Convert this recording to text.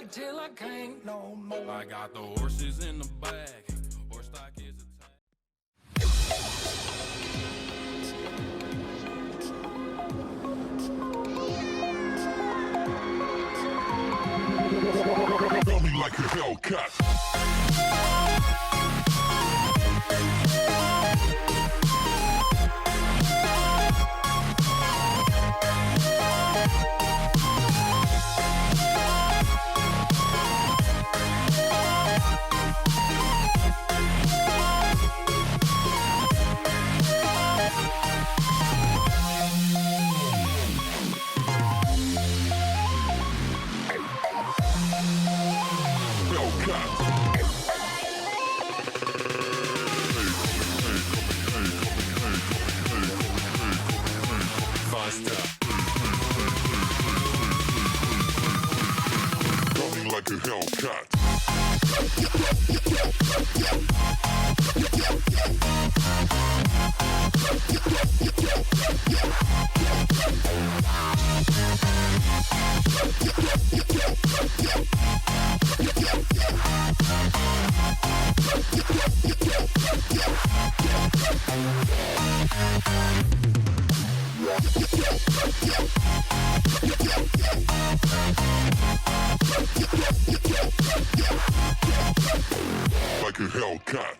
ride till I can't no more. I got the horses in the back. Horse stock is a tag. Feel me like a Hellcat. Like a Hellcat. Like a Hellcat.